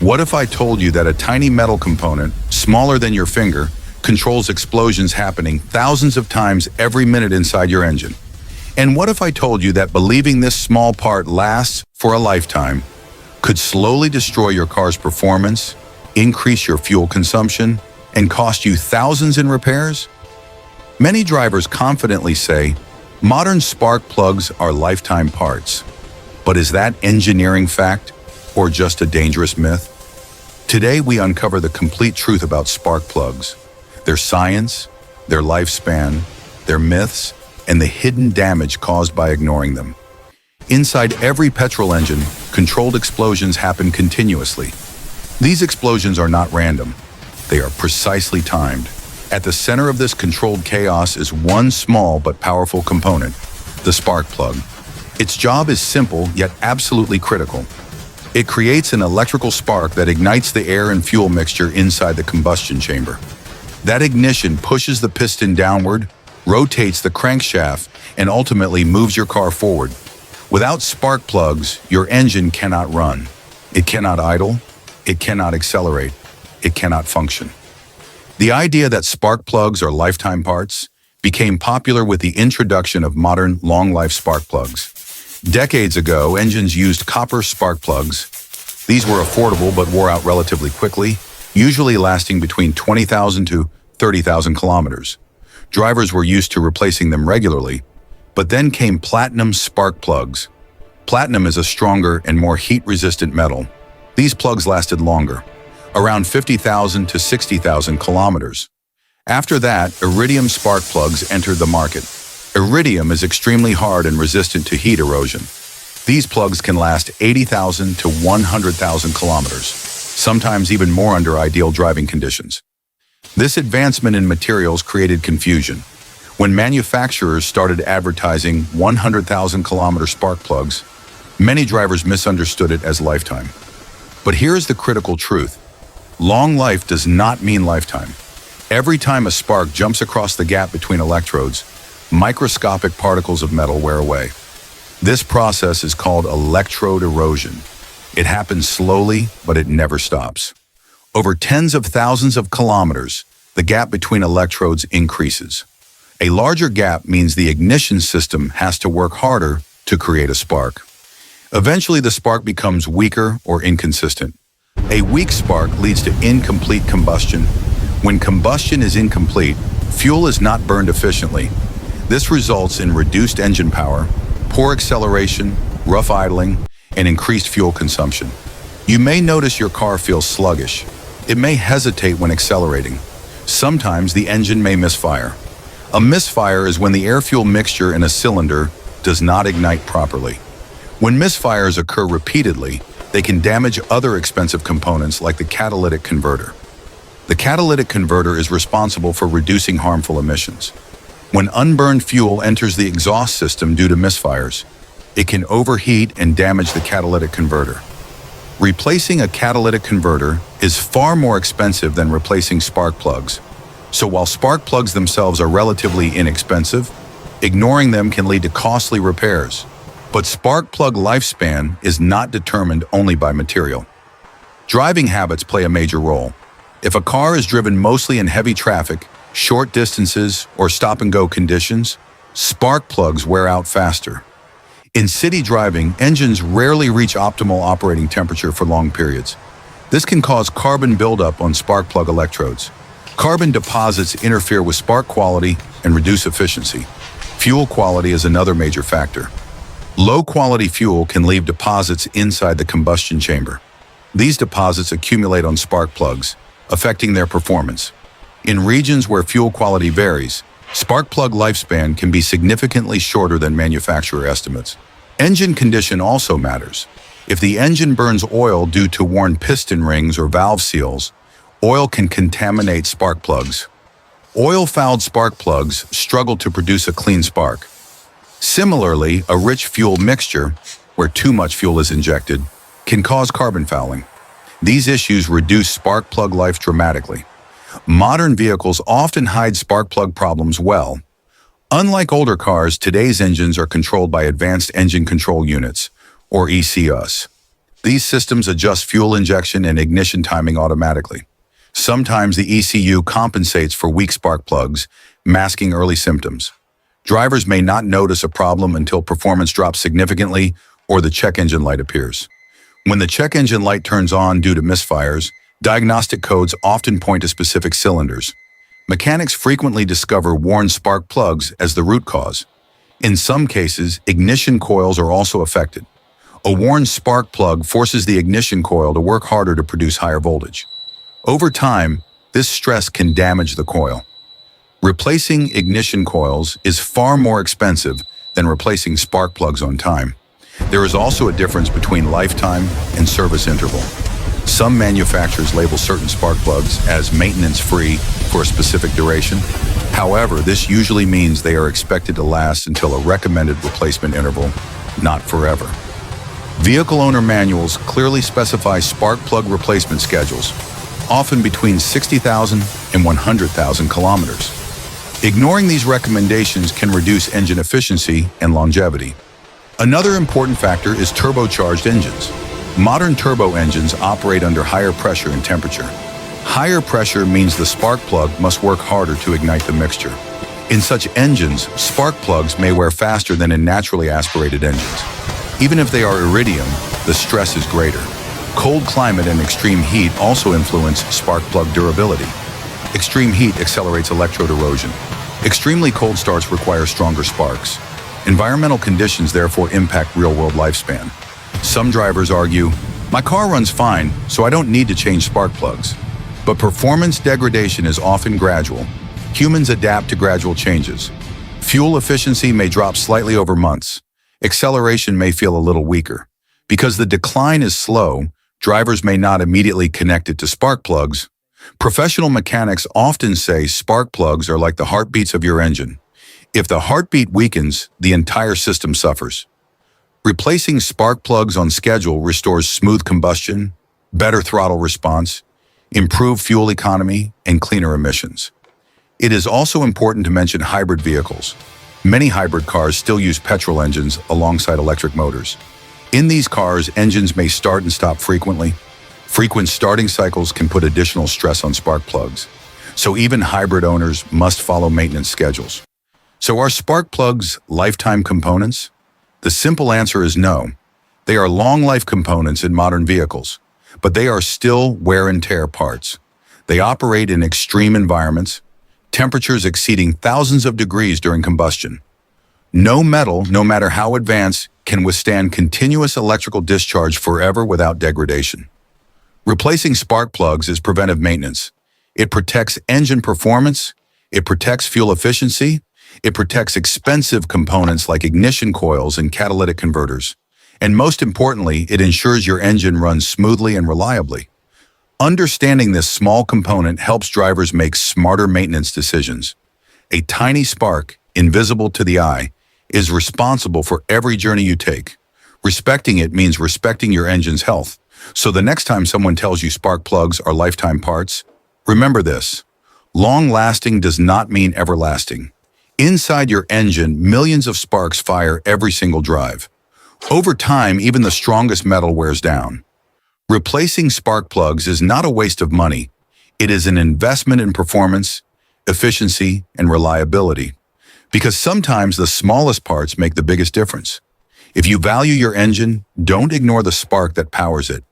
What if I told you that a tiny metal component, smaller than your finger, controls explosions happening thousands of times every minute inside your engine? And what if I told you that believing this small part lasts for a lifetime could slowly destroy your car's performance, increase your fuel consumption, and cost you thousands in repairs? Many drivers confidently say, modern spark plugs are lifetime parts. But is that engineering fact or just a dangerous myth? Today we uncover the complete truth about spark plugs, their science, their lifespan, their myths, and the hidden damage caused by ignoring them. Inside every petrol engine, controlled explosions happen continuously. These explosions are not random. They are precisely timed. At the center of this controlled chaos is one small but powerful component, the spark plug. Its job is simple yet absolutely critical. It creates an electrical spark that ignites the air and fuel mixture inside the combustion chamber. That ignition pushes the piston downward, rotates the crankshaft, and ultimately moves your car forward. Without spark plugs, your engine cannot run. It cannot idle. It cannot accelerate. It cannot function. The idea that spark plugs are lifetime parts became popular with the introduction of modern long-life spark plugs. Decades ago, engines used copper spark plugs. These were affordable but wore out relatively quickly, usually lasting between 20,000 to 30,000 kilometers. Drivers were used to replacing them regularly, but then came platinum spark plugs. Platinum is a stronger and more heat-resistant metal. These plugs lasted longer, around 50,000 to 60,000 kilometers. After that, iridium spark plugs entered the market. Iridium is extremely hard and resistant to heat erosion. These plugs can last 80,000 to 100,000 kilometers, sometimes even more under ideal driving conditions. This advancement in materials created confusion. When manufacturers started advertising 100,000 kilometer spark plugs, many drivers misunderstood it as lifetime. But here's the critical truth. Long life does not mean lifetime. Every time a spark jumps across the gap between electrodes, microscopic particles of metal wear away. This process is called electrode erosion. It happens slowly, but it never stops. Over tens of thousands of kilometers, the gap between electrodes increases. A larger gap means the ignition system has to work harder to create a spark. Eventually, the spark becomes weaker or inconsistent. A weak spark leads to incomplete combustion. When combustion is incomplete, fuel is not burned efficiently. This results in reduced engine power, poor acceleration, rough idling, and increased fuel consumption. You may notice your car feels sluggish. It may hesitate when accelerating. Sometimes the engine may misfire. A misfire is when the air-fuel mixture in a cylinder does not ignite properly. When misfires occur repeatedly, they can damage other expensive components like the catalytic converter. The catalytic converter is responsible for reducing harmful emissions. When unburned fuel enters the exhaust system due to misfires, it can overheat and damage the catalytic converter. Replacing a catalytic converter is far more expensive than replacing spark plugs. So while spark plugs themselves are relatively inexpensive, ignoring them can lead to costly repairs. But spark plug lifespan is not determined only by material. Driving habits play a major role. If a car is driven mostly in heavy traffic, short distances, or stop-and-go conditions, spark plugs wear out faster. In city driving, engines rarely reach optimal operating temperature for long periods. This can cause carbon buildup on spark plug electrodes. Carbon deposits interfere with spark quality and reduce efficiency. Fuel quality is another major factor. Low-quality fuel can leave deposits inside the combustion chamber. These deposits accumulate on spark plugs, affecting their performance. In regions where fuel quality varies, spark plug lifespan can be significantly shorter than manufacturer estimates. Engine condition also matters. If the engine burns oil due to worn piston rings or valve seals, oil can contaminate spark plugs. Oil-fouled spark plugs struggle to produce a clean spark. Similarly, a rich fuel mixture, where too much fuel is injected, can cause carbon fouling. These issues reduce spark plug life dramatically. Modern vehicles often hide spark plug problems well. Unlike older cars, today's engines are controlled by advanced engine control units, or ECUs. These systems adjust fuel injection and ignition timing automatically. Sometimes the ECU compensates for weak spark plugs, masking early symptoms. Drivers may not notice a problem until performance drops significantly or the check engine light appears. When the check engine light turns on due to misfires, diagnostic codes often point to specific cylinders. Mechanics frequently discover worn spark plugs as the root cause. In some cases, ignition coils are also affected. A worn spark plug forces the ignition coil to work harder to produce higher voltage. Over time, this stress can damage the coil. Replacing ignition coils is far more expensive than replacing spark plugs on time. There is also a difference between lifetime and service interval. Some manufacturers label certain spark plugs as maintenance-free for a specific duration. However, this usually means they are expected to last until a recommended replacement interval, not forever. Vehicle owner manuals clearly specify spark plug replacement schedules, often between 60,000 and 100,000 kilometers. Ignoring these recommendations can reduce engine efficiency and longevity. Another important factor is turbocharged engines. Modern turbo engines operate under higher pressure and temperature. Higher pressure means the spark plug must work harder to ignite the mixture. In such engines, spark plugs may wear faster than in naturally aspirated engines. Even if they are iridium, the stress is greater. Cold climate and extreme heat also influence spark plug durability. Extreme heat accelerates electrode erosion. Extremely cold starts require stronger sparks. Environmental conditions therefore impact real-world lifespan. Some drivers argue, "My car runs fine, so I don't need to change spark plugs." But performance degradation is often gradual. Humans adapt to gradual changes. Fuel efficiency may drop slightly over months. Acceleration may feel a little weaker. Because the decline is slow, drivers may not immediately connect it to spark plugs. Professional mechanics often say spark plugs are like the heartbeats of your engine. If the heartbeat weakens, the entire system suffers. Replacing spark plugs on schedule restores smooth combustion, better throttle response, improved fuel economy, and cleaner emissions. It is also important to mention hybrid vehicles. Many hybrid cars still use petrol engines alongside electric motors. In these cars, engines may start and stop frequently. Frequent starting cycles can put additional stress on spark plugs. So even hybrid owners must follow maintenance schedules. So are spark plugs lifetime components? The simple answer is no. They are long-life components in modern vehicles, but they are still wear and tear parts. They operate in extreme environments, temperatures exceeding thousands of degrees during combustion. No metal, no matter how advanced, can withstand continuous electrical discharge forever without degradation. Replacing spark plugs is preventive maintenance. It protects engine performance, it protects fuel efficiency, it protects expensive components like ignition coils and catalytic converters. And most importantly, it ensures your engine runs smoothly and reliably. Understanding this small component helps drivers make smarter maintenance decisions. A tiny spark, invisible to the eye, is responsible for every journey you take. Respecting it means respecting your engine's health. So the next time someone tells you spark plugs are lifetime parts, remember this: long-lasting does not mean everlasting. Inside your engine, millions of sparks fire every single drive. Over time, even the strongest metal wears down. Replacing spark plugs is not a waste of money. It is an investment in performance, efficiency, and reliability. Because sometimes the smallest parts make the biggest difference. If you value your engine, don't ignore the spark that powers it.